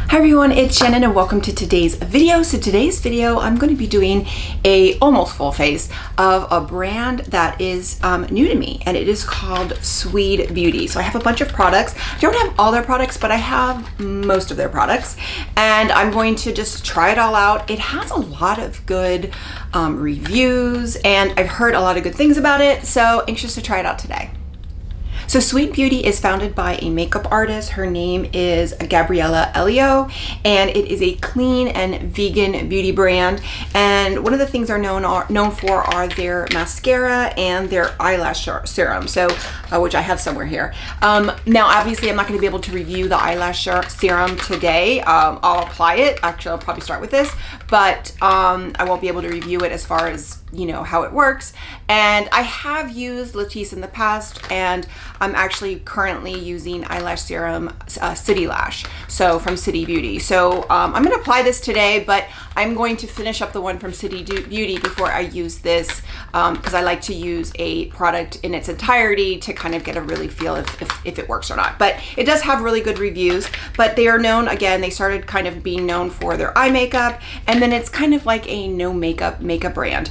Hi everyone, it's Shannon and welcome to today's video. So today's video, I'm going to be doing a almost full face of a brand that is new to me, and it is called Sweed Beauty. So I have a bunch of products. I don't have all their products, but I have most of their products, and I'm going to just try it all out. It has a lot of good reviews, and I've heard a lot of good things about it, so anxious to try it out today. So Sweed Beauty is founded by a makeup artist. Her name is Gabriella Elio, and it is a clean and vegan beauty brand. And one of the things they're known for are their mascara and their eyelash serum. So, which I have somewhere here. Now, obviously, I'm not going to be able to review the eyelash serum today. I'll apply it. Actually, I'll probably start with this, but I won't be able to review it as far as how it works. And I have used Latisse in the past, and I'm actually currently using eyelash serum City Lash, so from City Beauty. So I'm going to apply this today, but I'm going to finish up the one from City Beauty before I use this, because I like to use a product in its entirety to kind of get a really feel if it works or not. But it does have really good reviews, but they are known, again, they started kind of being known for their eye makeup, and then it's kind of like a no makeup brand.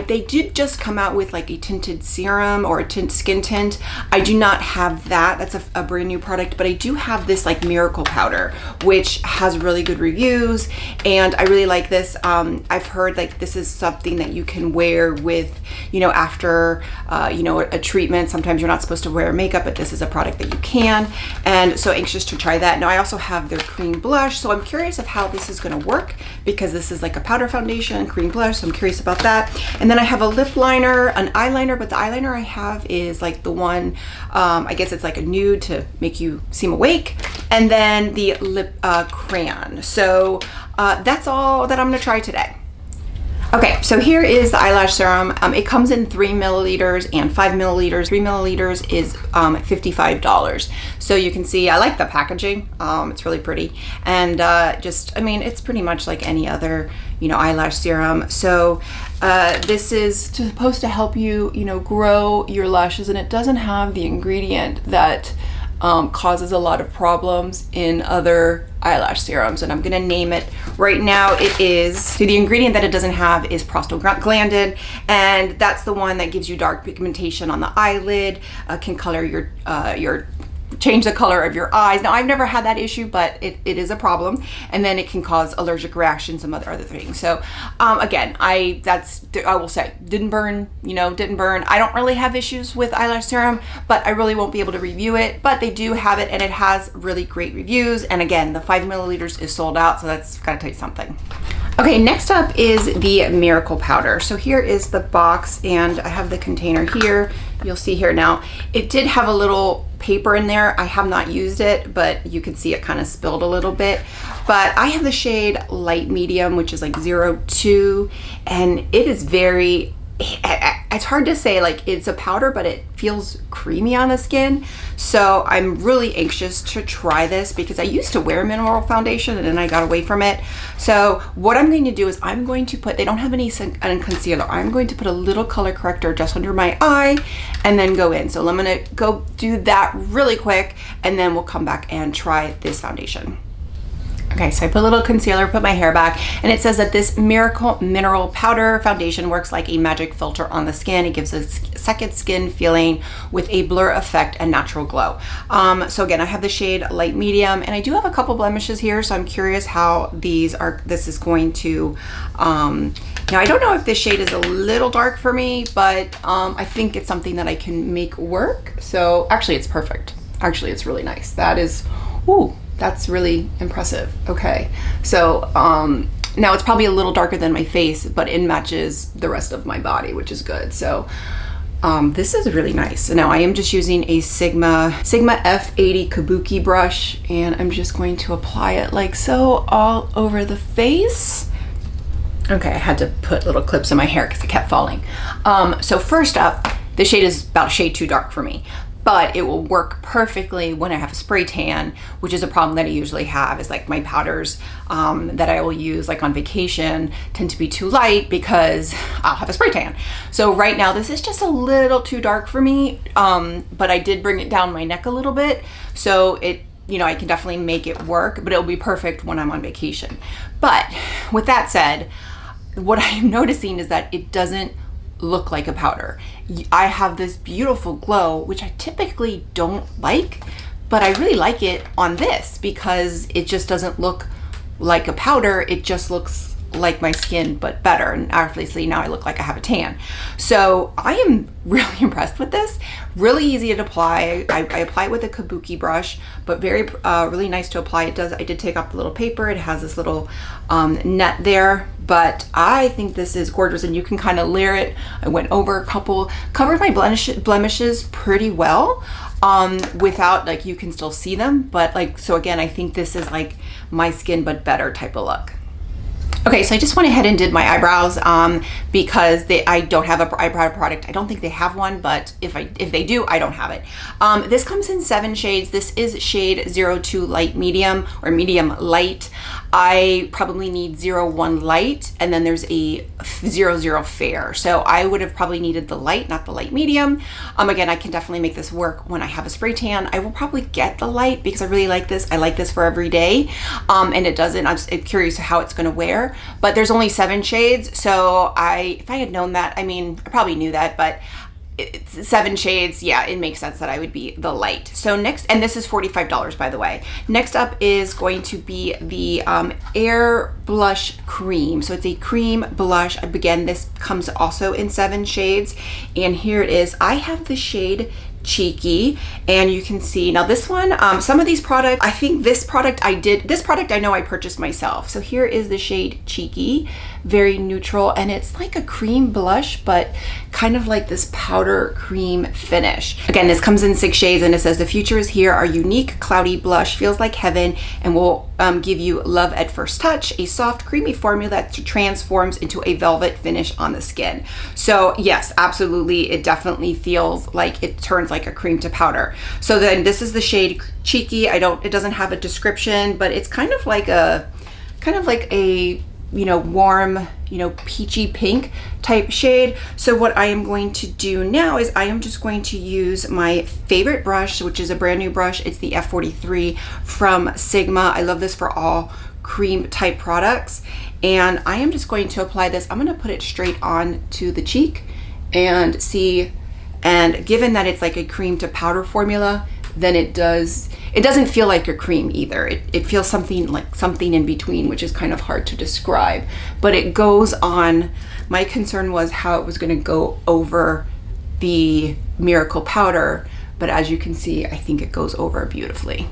They did just come out with like a tinted serum or a skin tint. I do not have that. That's a brand new product, but I do have this like miracle powder, which has really good reviews, and I really like this. I've heard like this is something that you can wear with, after, a treatment. Sometimes you're not supposed to wear makeup, but this is a product that you can, and so anxious to try that. Now I also have their cream blush, so I'm curious of how this is going to work, because this is like a powder foundation, cream blush, so I'm curious about that. And then I have a lip liner, an eyeliner, but the eyeliner I have is like the one, I guess it's like a nude to make you seem awake, and then the lip crayon. So that's all that I'm gonna try today. Okay, so here is the eyelash serum. It comes in 3 milliliters and 5 milliliters. 3 milliliters is $55. So you can see, I like the packaging. It's really pretty. And it's pretty much like any other, eyelash serum. So this is supposed to help you, grow your lashes, and it doesn't have the ingredient that causes a lot of problems in other eyelash serums, and I'm gonna name it right now. The ingredient that it doesn't have is prostaglandin, and that's the one that gives you dark pigmentation on the eyelid, can color change the color of your eyes. Now, I've never had that issue, but it is a problem, and then it can cause allergic reactions, some other things. So again, I will say didn't burn. I don't really have issues with eyelash serum, but I really won't be able to review it. But they do have it, and it has really great reviews. And again, the 5 milliliters is sold out, so that's gotta tell you something. Okay, next up is the miracle powder. So here is the box, and I have the container here. You'll see here now, it did have a little paper in there. I have not used it, but you can see it kind of spilled a little bit. But I have the shade light medium, which is like 02, and it is it's hard to say, like it's a powder, but it feels creamy on the skin. So I'm really anxious to try this, because I used to wear mineral foundation and then I got away from it. So what I'm going to do is I'm going to put, they don't have any concealer. I'm going to put a little color corrector just under my eye and then go in. So I'm going to go do that really quick, and then we'll come back and try this foundation. Okay, so I put a little concealer, put my hair back, and it says that this Miracle Mineral Powder Foundation works like a magic filter on the skin. It gives a second skin feeling with a blur effect and natural glow. So again, I have the shade light medium, and I do have a couple blemishes here, so I'm curious how this is going to, now I don't know if this shade is a little dark for me, but I think it's something that I can make work. So actually it's perfect. Actually, it's really nice. That is, ooh. That's really impressive. Okay, so now it's probably a little darker than my face, but it matches the rest of my body, which is good. So this is really nice. So now I am just using a Sigma F80 Kabuki brush, and I'm just going to apply it like so all over the face. Okay, I had to put little clips in my hair because it kept falling. So first up, the shade is about a shade too dark for me, but it will work perfectly when I have a spray tan, which is a problem that I usually have, is like my powders that I will use like on vacation tend to be too light because I'll have a spray tan. So right now this is just a little too dark for me, but I did bring it down my neck a little bit, so you know, I can definitely make it work, but it'll be perfect when I'm on vacation. But with that said, what I'm noticing is that it doesn't look like a powder. I have this beautiful glow, which I typically don't like, but I really like it on this because it just doesn't look like a powder. It just looks like my skin, but better. And obviously now I look like I have a tan. So I am really impressed with this. Really easy to apply. I apply it with a kabuki brush, but very really nice to apply. I did take off the little paper. It has this little net there, but I think this is gorgeous, and you can kind of layer it. I went over a couple, covered my blemishes pretty well, without, like, you can still see them, but like, so again, I think this is like my skin but better type of look. Okay, so I just went ahead and did my eyebrows because I don't have an eyebrow product. I don't think they have one, but if they do, I don't have it. This comes in 7 shades. This is shade 02 light medium, or medium light. I probably need 01 light, and then there's a 00 fair. So I would have probably needed the light, not the light medium. Again, I can definitely make this work when I have a spray tan. I will probably get the light because I really like this. I like this for every day, and it doesn't. I'm curious how it's going to wear. But there's only 7 shades, so if I had known that, I mean, I probably knew that, but it's 7 shades, yeah, it makes sense that I would be the light. So next, and this is $45, by the way. Next up is going to be the Air Blush Cream. So it's a cream blush. Again, this comes also in 7 shades, and here it is. I have the shade Cheeky, and you can see now this one, some of these products, I think this product I know I purchased myself. So here is the shade Cheeky, very neutral, and it's like a cream blush, but kind of like this powder cream finish. Again, this comes in 6 shades, and it says the future is here. Our unique cloudy blush feels like heaven and will give you love at first touch, a soft creamy formula that transforms into a velvet finish on the skin. So yes, absolutely, it definitely feels like it turns like a cream to powder. So then this is the shade Cheeky. It doesn't have a description, but it's kind of like a you know, warm, you know, peachy pink type shade. So what I am going to do now is I am just going to use my favorite brush, which is a brand new brush. It's the F43 from Sigma. I love this for all cream type products. And I am just going to apply this. I'm going to put it straight on to the cheek and see. And given that it's like a cream to powder formula, then it doesn't feel like a cream either. It feels something in between, which is kind of hard to describe, but it goes on. My concern was how it was going to go over the Miracle powder, but as you can see, I think it goes over beautifully.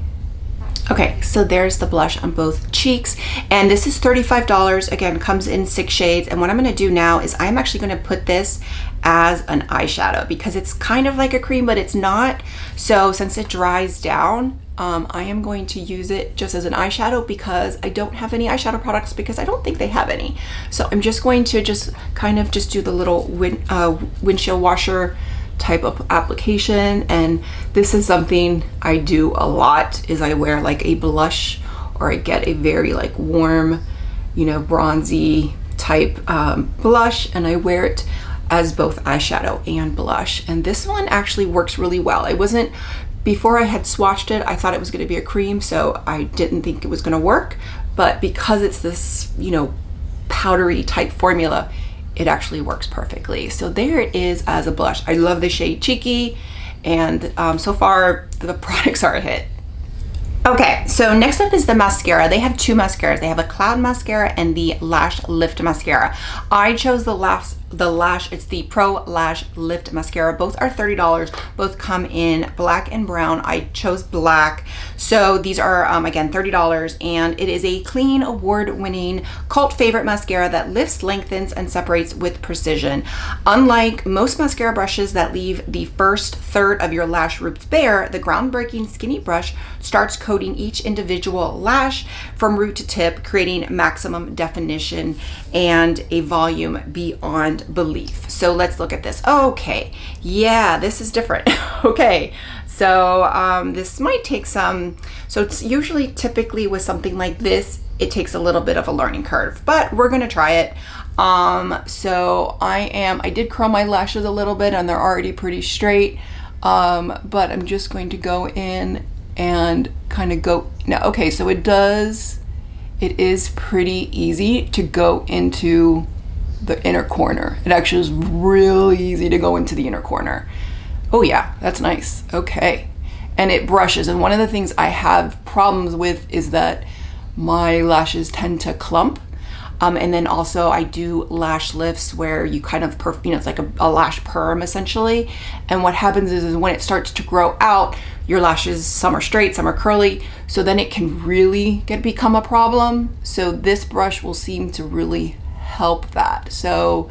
Okay, so there's the blush on both cheeks, and this is $35. Again, comes in 6 shades. And what I'm going to do now is I'm actually going to put this as an eyeshadow because it's kind of like a cream, but it's not. So since it dries down, I am going to use it just as an eyeshadow because I don't have any eyeshadow products because I don't think they have any. So I'm just going to kind of do the little windshield washer type of application. And this is something I do a lot, is I wear like a blush, or I get a very like warm, you know, bronzy type blush, and I wear it as both eyeshadow and blush. And this one actually works really well. Before I had swatched it, I thought it was going to be a cream, so I didn't think it was going to work, but because it's this, you know, powdery type formula, it actually works perfectly. So there it is as a blush. I love the shade Cheeky, and so far the products are a hit. Okay, so next up is the mascara. They have 2 mascaras. They have a Cloud Mascara and the Lash Lift Mascara. I chose the Lash, it's the Pro Lash Lift Mascara. Both are $30. Both come in black and brown. I chose black. So these are, again, $30, and it is a clean, award-winning, cult favorite mascara that lifts, lengthens, and separates with precision. Unlike most mascara brushes that leave the first third of your lash roots bare, the groundbreaking skinny brush starts coating each individual lash from root to tip, creating maximum definition and a volume beyond belief. So let's look at this. Okay, yeah, this is different. Okay, so this might take some, so it's usually typically with something like this, it takes a little bit of a learning curve, but we're gonna try it. So I did curl my lashes a little bit and they're already pretty straight, but I'm just going to go in and kind of go, now, okay, so it is pretty easy to go into the inner corner. It actually is really easy to go into the inner corner. Oh yeah, that's nice. Okay. And it brushes. And one of the things I have problems with is that my lashes tend to clump. And then also I do lash lifts where you kind of, it's like a lash perm essentially. And what happens is when it starts to grow out, your lashes, some are straight, some are curly. So then it can really become a problem. So this brush will seem to really help that. So,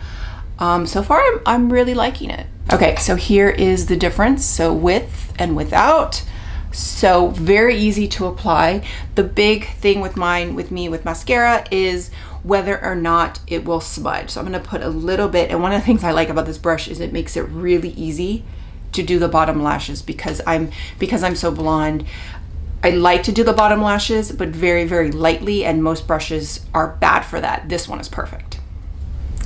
so far I'm really liking it. Okay, so here is the difference. So with and without. So very easy to apply. The big thing with me with mascara is whether or not it will smudge. So I'm gonna put a little bit, and one of the things I like about this brush is it makes it really easy to do the bottom lashes because I'm so blonde. I like to do the bottom lashes, but very, very lightly, and most brushes are bad for that. This one is perfect.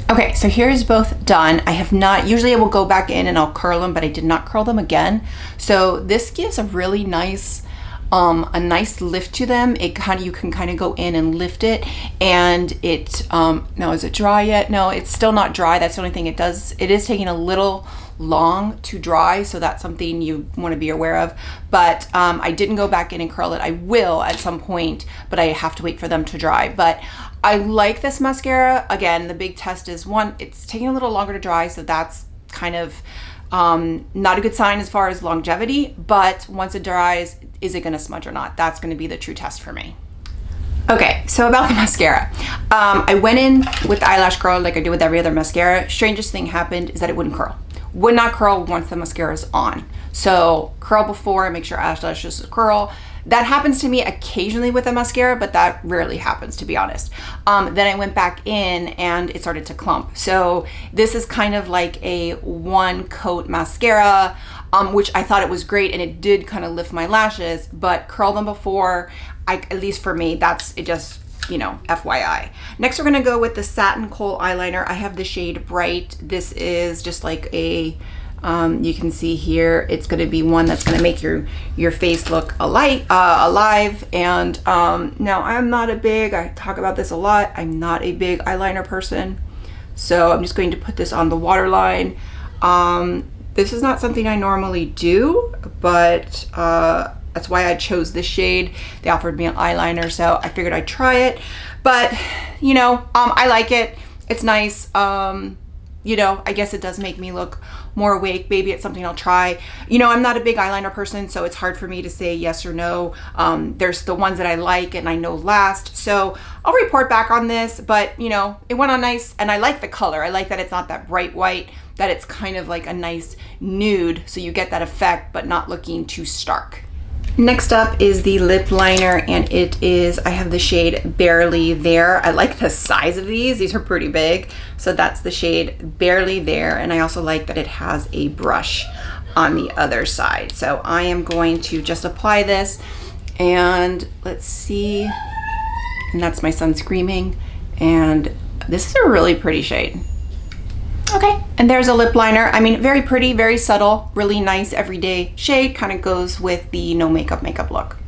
Okay, so here's both done. I have not, usually I will go back in and I'll curl them, but I did not curl them again. So this gives a really nice, a nice lift to them. It kind of, you can kind of go in and lift it, and it, now is it dry yet? No, it's still not dry. That's the only thing it does. It is taking a little long to dry, so that's something you want to be aware of. But I didn't go back in and curl it. I will at some point, but I have to wait for them to dry. But I like this mascara. Again, the big test is one, it's taking a little longer to dry, so that's kind of not a good sign as far as longevity, but once it dries, is it gonna smudge or not? That's gonna be the true test for me. Okay, so about the mascara. I went in with the eyelash curl like I do with every other mascara. Strangest thing happened is that it wouldn't curl. Would not curl once the mascara is on. So curl before, make sure eyelashes curl. That happens to me occasionally with a mascara, but that rarely happens, to be honest. Then I went back in and it started to clump. So this is kind of like a one coat mascara, which I thought it was great, and it did kind of lift my lashes, but curl them before, at least for me, that's it, just, you know, FYI. Next, we're gonna go with the Satin Kohl eyeliner. I have the shade Bright. This is just like a, you can see here, it's gonna be one that's gonna make your face look alive. And now I'm not a big, I talk about this a lot, I'm not a big eyeliner person. So I'm just going to put this on the waterline. This is not something I normally do, but that's why I chose this shade. They offered me an eyeliner, so I figured I'd try it. But, you know, I like it. It's nice. You know, I guess it does make me look more awake. Maybe it's something I'll try. You know, I'm not a big eyeliner person, so it's hard for me to say yes or no. There's the ones that I like and I know last. So I'll report back on this, but you know, it went on nice, and I like the color. I like that it's not that bright white, that it's kind of like a nice nude, so you get that effect, but not looking too stark. Next up is the lip liner, and it is, I have the shade Barely There. I like the size of these. These are pretty big. So that's the shade Barely There. And I also like that it has a brush on the other side. So I am going to just apply this, and let's see. And that's my son screaming. And this is a really pretty shade. Okay, and there's a lip liner. I mean, very pretty, very subtle, really nice everyday shade, kind of goes with the no makeup look.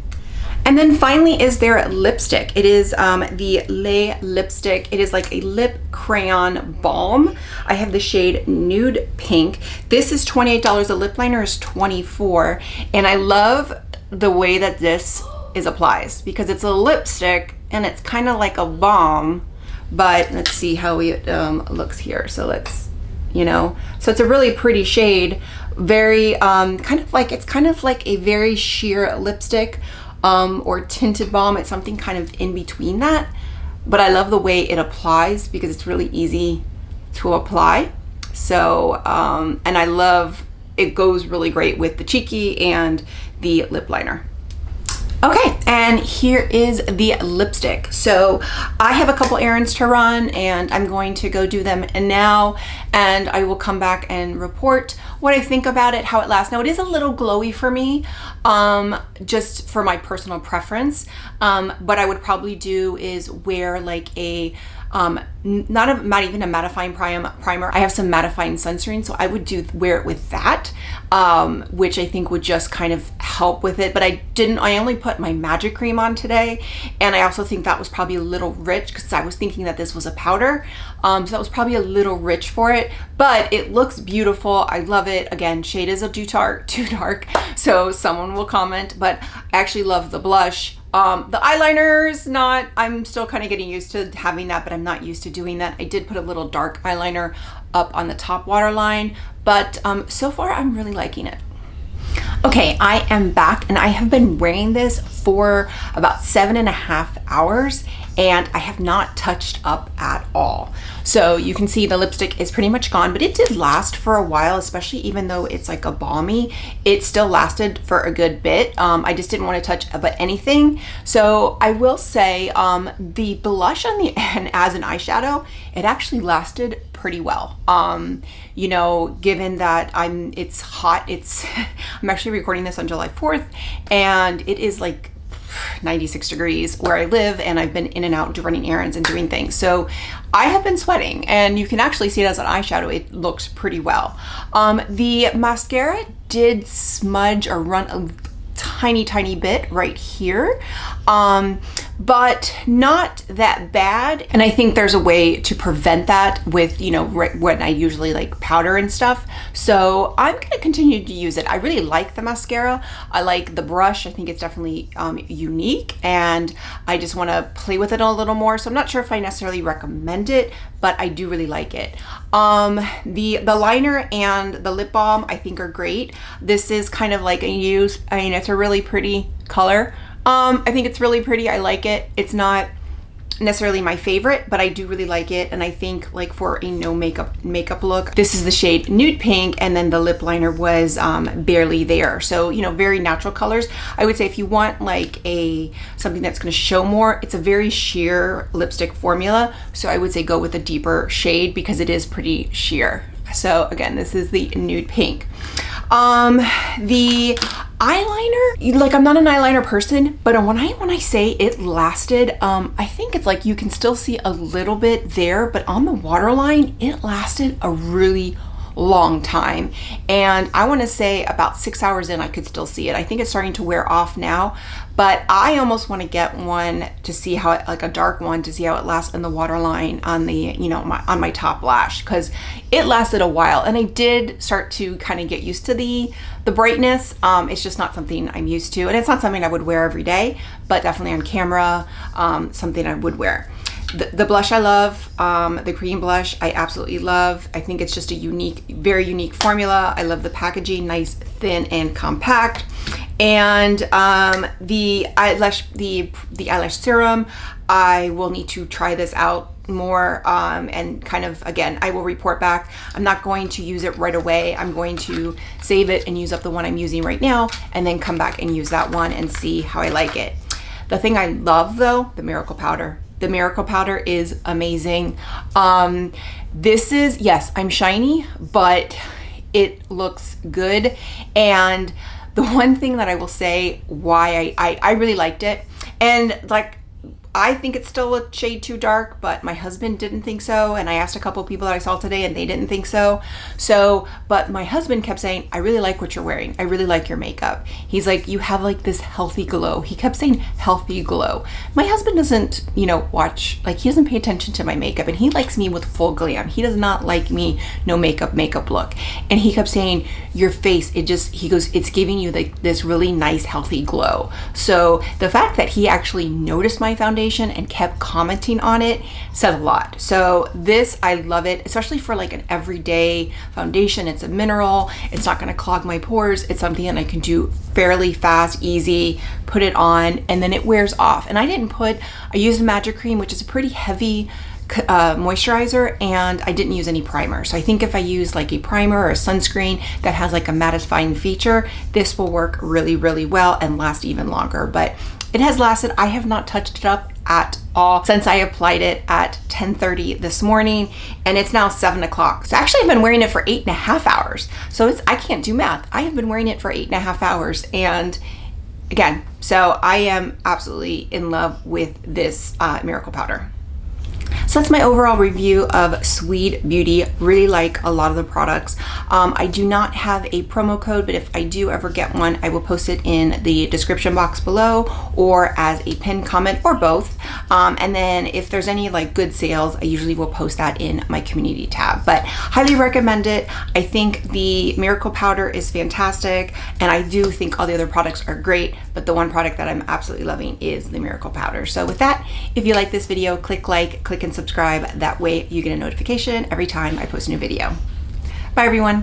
And then finally is their lipstick. It is the Lay lipstick. It is like a lip crayon balm. I have the shade Nude Pink. This is $28. The lip liner is $24. And I love the way that this is applied, because it's a lipstick and it's kind of like a balm, but let's see how it looks here. So let's, you know, so it's a really pretty shade, very kind of like, it's kind of like a very sheer lipstick or tinted balm. It's something kind of in between that, but I love the way it applies because it's really easy to apply. So and I love, it goes really great with the cheeky and the lip liner. Okay, and here is the lipstick. So I have a couple errands to run, and I'm going to go do them now, and I will come back and report what I think about it, how it lasts. Now it is a little glowy for me, just for my personal preference. What I would probably do is wear like a not even a mattifying primer. I have some mattifying sunscreen, so I would wear it with that, which I think would just kind of help with it. But I only put my magic cream on today, and I also think that was probably a little rich because I was thinking that this was a powder, so that was probably a little rich for it, but it looks beautiful. I love it. Again, shade is too dark, so someone will comment, but I actually love the blush. The eyeliner is not, I'm still kind of getting used to having that, but I'm not used to doing that. I did put a little dark eyeliner up on the top waterline, but so far I'm really liking it. Okay, I am back and I have been wearing this for about 7.5 hours and I have not touched up at all. So you can see the lipstick is pretty much gone, but it did last for a while, especially even though it's like a balmy, it still lasted for a good bit. I just didn't want to touch about anything. So I will say the blush on the end as an eyeshadow, it actually lasted pretty well. You know, given that it's hot, I'm actually recording this on July 4th and it is like 96 degrees where I live, and I've been in and out running errands and doing things. So I have been sweating, and you can actually see it as an eyeshadow. It looks pretty well. The mascara did smudge or run a tiny bit right here, but not that bad. And I think there's a way to prevent that with, you know, when I usually like powder and stuff. So I'm gonna continue to use it. I really like the mascara. I like the brush. I think it's definitely unique, and I just want to play with it a little more. So I'm not sure if I necessarily recommend it, but I do really like it. The liner and the lip balm I think are great. This is kind of like it's a really pretty color. I think it's really pretty. I like it. It's not necessarily my favorite, but I do really like it. And I think like for a no makeup look, this is the shade Nude Pink, and then the lip liner was Barely There. So, you know, very natural colors. I would say if you want like something that's going to show more, it's a very sheer lipstick formula. So I would say go with a deeper shade because it is pretty sheer. So again, this is the Nude Pink. The eyeliner, like I'm not an eyeliner person, but when I say it lasted, I think it's like you can still see a little bit there, but on the waterline, it lasted a really long time. And I want to say about 6 hours in, I could still see it. I think it's starting to wear off now, but I almost want to get one to see how it, like a dark one, to see how it lasts in the waterline on the, you know, on my top lash, because it lasted a while. And I did start to kind of get used to the brightness. It's just not something I'm used to, and it's not something I would wear every day, but definitely on camera, something I would wear. The blush I love, the cream blush I absolutely love. I think it's just a very unique formula. I love the packaging, nice, thin, and compact. And the eyelash serum, I will need to try this out more, and kind of, again, I will report back. I'm not going to use it right away. I'm going to save it and use up the one I'm using right now, and then come back and use that one and see how I like it. The thing I love though, the Miracle Powder. The Miracle Powder is amazing. This is, yes, I'm shiny, but it looks good. And the one thing that I will say why I really liked it, and like, I think it's still a shade too dark, but my husband didn't think so. And I asked a couple of people that I saw today and they didn't think so. But my husband kept saying, I really like what you're wearing. I really like your makeup. He's like, you have like this healthy glow. He kept saying healthy glow. My husband doesn't, you know, he doesn't pay attention to my makeup, and he likes me with full glam. He does not like me no makeup look. And he kept saying, your face, he goes, it's giving you like this really nice healthy glow. So the fact that he actually noticed my foundation and kept commenting on it said a lot. So this, I love it, especially for like an everyday foundation. It's a mineral. It's not going to clog my pores. It's something that I can do fairly fast, easy, put it on, and then it wears off. And I used Magic Cream, which is a pretty heavy moisturizer, and I didn't use any primer. So I think if I use like a primer or a sunscreen that has like a mattifying feature, this will work really, really well and last even longer. But it has lasted. I have not touched it up at all since I applied it at 10:30 this morning, and it's now 7 o'clock. So actually I've been wearing it for 8.5 hours. So I can't do math. I have been wearing it for 8.5 hours. And again, so I am absolutely in love with this Miracle Powder. So that's my overall review of Sweed Beauty. Really like a lot of the products. I do not have a promo code, but if I do ever get one, I will post it in the description box below or as a pinned comment or both. And then if there's any like good sales, I usually will post that in my community tab. But highly recommend it. I think the Miracle Powder is fantastic, and I do think all the other products are great, but the one product that I'm absolutely loving is the Miracle Powder. So with that, if you like this video, click like, click and subscribe. That way you get a notification every time I post a new video. Bye everyone.